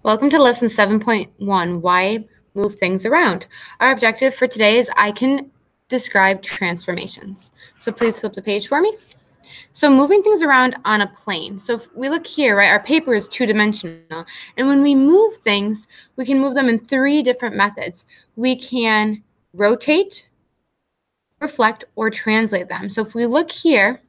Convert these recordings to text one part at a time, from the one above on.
Welcome to lesson 7.1, why move things around. Our objective for today is I can describe transformations. So please flip the page for me. So moving things around on a plane. So if we look here, right, our paper is two-dimensional. And when we move things, we can move them in three different methods. We can rotate, reflect, or translate them. So if we look here,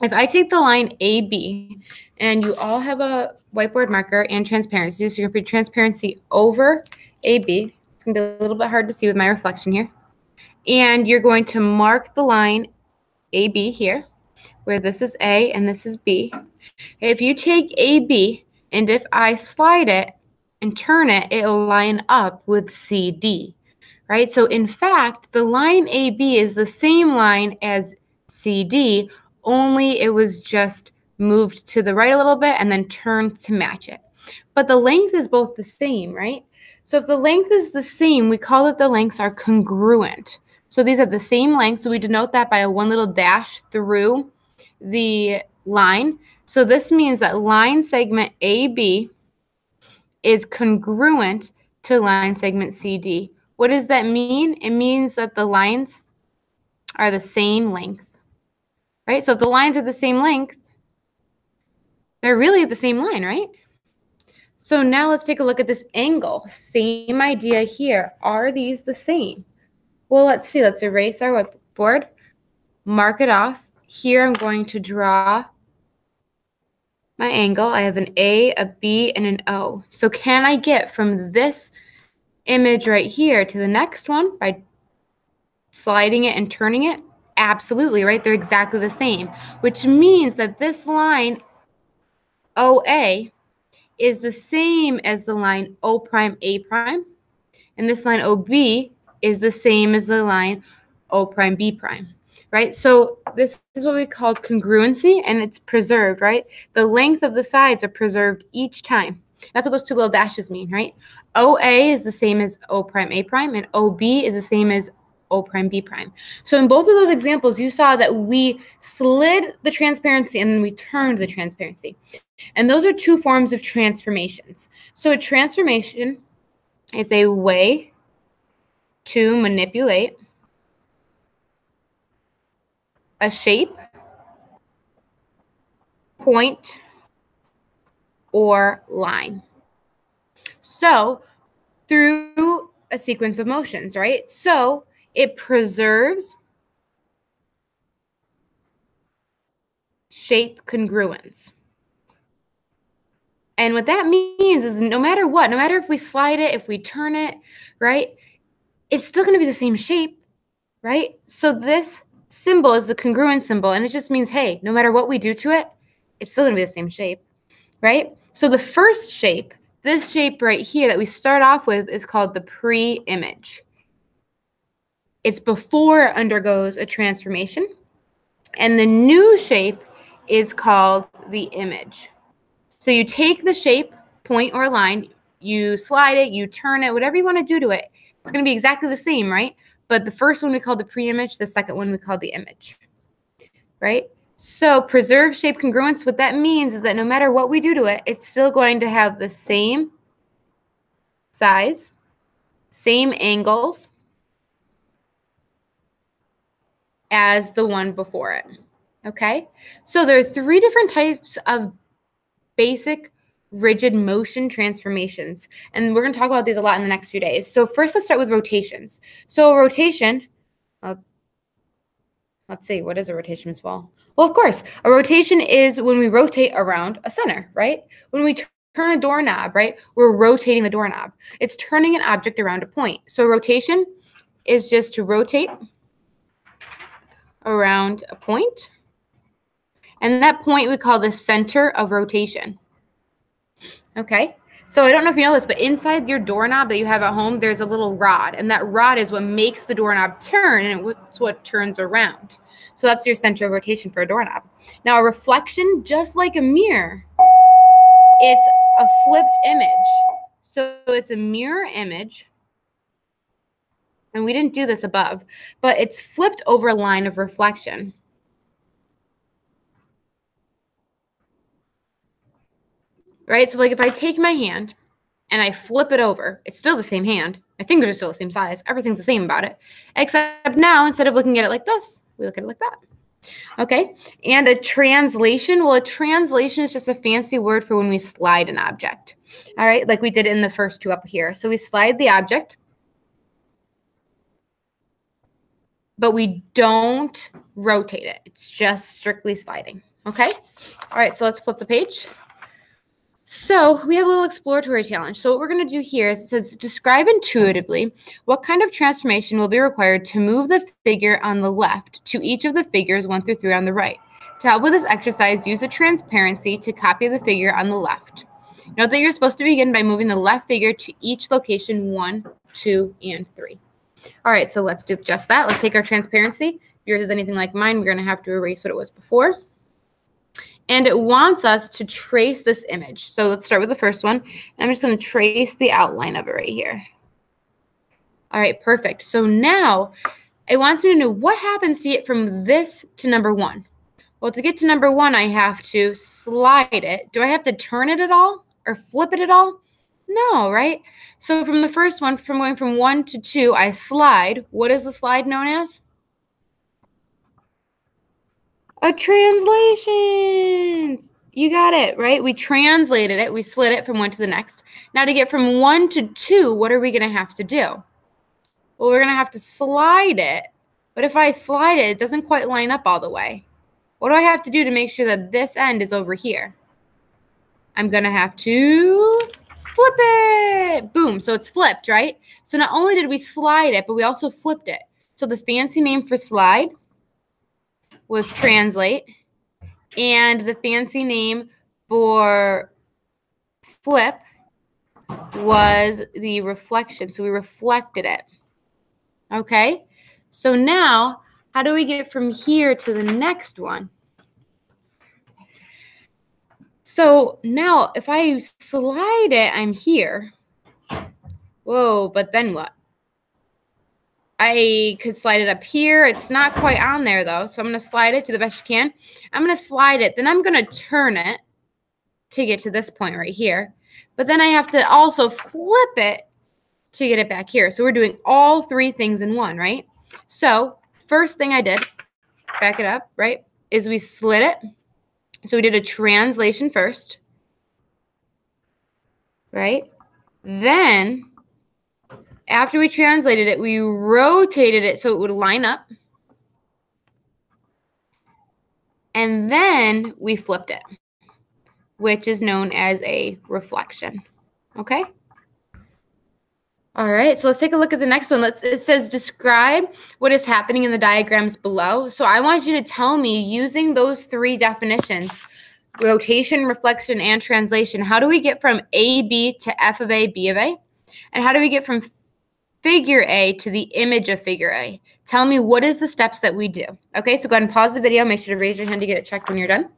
if I take the line AB, and you all have a whiteboard marker and transparency, so you're going to put transparency over AB. It's going to be a little bit hard to see with my reflection here. And you're going to mark the line AB here, where this is A and this is B. If you take AB, and if I slide it and turn it, it'll line up with CD, right? So in fact, the line AB is the same line as CD, only it was just moved to the right a little bit and then turned to match it. But the length is both the same, right? So if the length is the same, we call it the lengths are congruent. So these have the same length, so we denote that by a one little dash through the line. So this means that line segment AB is congruent to line segment CD. What does that mean? It means that the lines are the same length, right? So if the lines are the same length, they're really the same line, right? So now let's take a look at this angle. Same idea here. Are these the same? Well, let's see. Let's erase our whiteboard, mark it off. Here I'm going to draw my angle. I have an A, a B, and an O. So can I get from this image right here to the next one by sliding it and turning it? Absolutely, right? They're exactly the same, which means that this line OA is the same as the line O prime A prime, and this line OB is the same as the line O prime B prime, right? So this is what we call congruency, and it's preserved, right? The length of the sides are preserved each time. That's what those two little dashes mean, right? OA is the same as O prime A prime, and OB is the same as O prime B prime. So in both of those examples, you saw that we slid the transparency and then we turned the transparency. And those are two forms of transformations. So a transformation is a way to manipulate a shape, point, or line. So through a sequence of motions, right? So it preserves shape congruence. And what that means is no matter what, no matter if we slide it, if we turn it, right, it's still going to be the same shape, right? So this symbol is the congruent symbol, and it just means, hey, no matter what we do to it, it's still going to be the same shape, right? So the first shape, this shape right here that we start off with is called the pre-image. It's before it undergoes a transformation, and the new shape is called the image. So you take the shape, point, or line, you slide it, you turn it, whatever you want to do to it. It's going to be exactly the same, right? But the first one we call the pre-image, the second one we call the image, right? So preserve shape congruence, what that means is that no matter what we do to it, it's still going to have the same size, same angles as the one before it, okay? So there are three different types of basic rigid motion transformations, and we're going to talk about these a lot in the next few days. So first, let's start with rotations. So a rotation, let's see, what is a rotation as well? Well, of course, a rotation is when we rotate around a center, right? When we turn a doorknob, right, we're rotating the doorknob. It's turning an object around a point. So rotation is just to rotate around a point, and that point we call the center of rotation. Okay, so I don't know if you know this, but inside your doorknob that you have at home, there's a little rod, and that rod is what makes the doorknob turn, and it's what turns around. So that's your center of rotation for a doorknob. Now, a reflection, just like a mirror, it's a flipped image. So it's a mirror image, and we didn't do this above, but it's flipped over a line of reflection. Right? So like if I take my hand and I flip it over, it's still the same hand. My fingers are still the same size. Everything's the same about it. Except now, instead of looking at it like this, we look at it like that. Okay, and a translation. Well, a translation is just a fancy word for when we slide an object. All right, like we did in the first two up here. So we slide the object, but we don't rotate it. It's just strictly sliding. Okay, all right, so let's flip the page. So we have a little exploratory challenge. So what we're going to do here is it says, describe intuitively what kind of transformation will be required to move the figure on the left to each of the figures 1 through 3 on the right. To help with this exercise, use a transparency to copy the figure on the left. Note that you're supposed to begin by moving the left figure to each location 1, 2, and 3. All right, so let's do just that. Let's take our transparency. If yours is anything like mine, we're going to have to erase what it was before. And it wants us to trace this image. So let's start with the first one. I'm just going to trace the outline of it right here. All right, perfect. So now it wants me to know what happens to get from this to number 1. Well, to get to number 1, I have to slide it. Do I have to turn it at all or flip it at all? No, right? So from the first one, from going from 1 to 2, I slide. What is the slide known as? A translation. You got it, right? We translated it. We slid it from one to the next. Now to get from 1 to 2, what are we going to have to do? Well, we're going to have to slide it. But if I slide it, it doesn't quite line up all the way. What do I have to do to make sure that this end is over here? I'm going to have to flip it. Boom. So it's flipped, right? So not only did we slide it, but we also flipped it. So the fancy name for slide was translate, and the fancy name for flip was the reflection. So we reflected it. Okay, so now how do we get from here to the next one? So now if I slide it, I'm here. Whoa, but then what? I could slide it up here. It's not quite on there, though, so I'm going to slide it to the best you can. I'm going to slide it. Then I'm going to turn it to get to this point right here. But then I have to also flip it to get it back here. So we're doing all 3 things in one, right? So first thing I did, back it up, right, is we slid it. So we did a translation first, right? Then after we translated it, we rotated it so it would line up. And then we flipped it, which is known as a reflection. Okay? All right, so let's take a look at the next one. It says, describe what is happening in the diagrams below. So I want you to tell me, using those 3 definitions, rotation, reflection, and translation, how do we get from AB to F of A, B of A? And how do we get from figure A to the image of figure A? Tell me, what is the steps that we do? Okay, so go ahead and pause the video. Make sure to raise your hand to get it checked when you're done.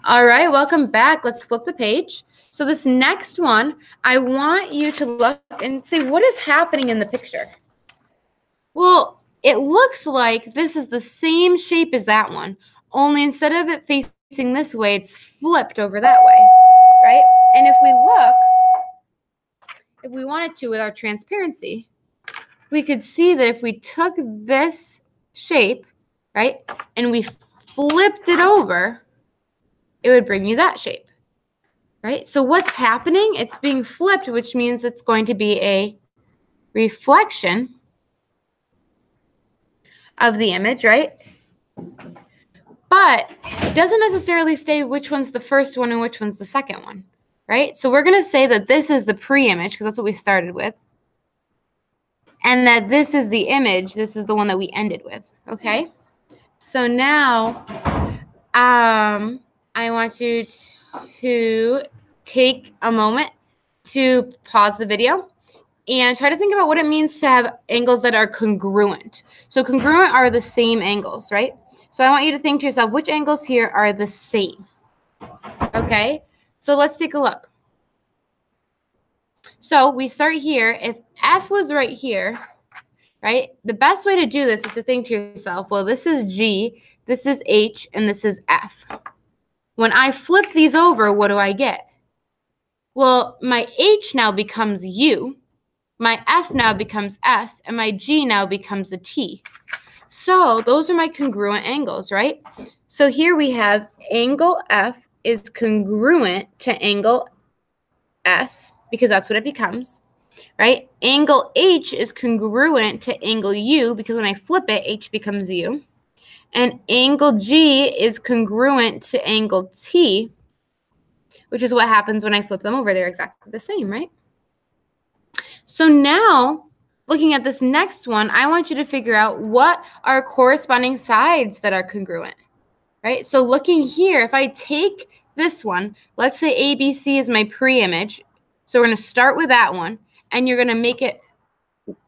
All right, welcome back. Let's flip the page. So this next one, I want you to look and say, what is happening in the picture? Well, it looks like this is the same shape as that one, only instead of it facing this way, it's flipped over that way, right? And if we look, if we wanted to with our transparency, we could see that if we took this shape, right, and we flipped it over, it would bring you that shape, right? So what's happening? It's being flipped, which means it's going to be a reflection of the image, right? But it doesn't necessarily say which one's the first one and which one's the second one, right? So we're going to say that this is the pre-image because that's what we started with. And that this is the image. This is the one that we ended with, okay? So now I want you to take a moment to pause the video and try to think about what it means to have angles that are congruent. So congruent are the same angles, right? So I want you to think to yourself, which angles here are the same? Okay, so let's take a look. So we start here. If F was right here, right, the best way to do this is to think to yourself, well, this is G, this is H, and this is F. When I flip these over, what do I get? Well, my H now becomes U, my F now becomes S, and my G now becomes a T. So those are my congruent angles, right? So here we have angle F is congruent to angle S, because that's what it becomes, right? Angle H is congruent to angle U, because when I flip it, H becomes U. And angle G is congruent to angle T, which is what happens when I flip them over. They're exactly the same, right? So now, looking at this next one, I want you to figure out what are corresponding sides that are congruent, right? So looking here, if I take this one, let's say ABC is my pre-image. So we're going to start with that one, and you're going to make it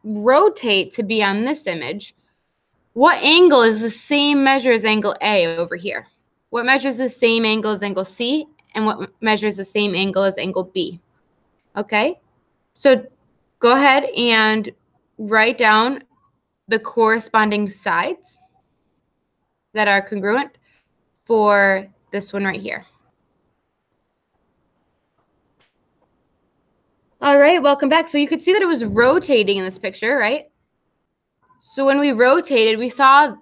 rotate to be on this image. What angle is the same measure as angle A over here? What measures the same angle as angle C? And what measures the same angle as angle B? Okay, so go ahead and write down the corresponding sides that are congruent for this one right here. All right, welcome back. So you could see that it was rotating in this picture, right? So when we rotated, we saw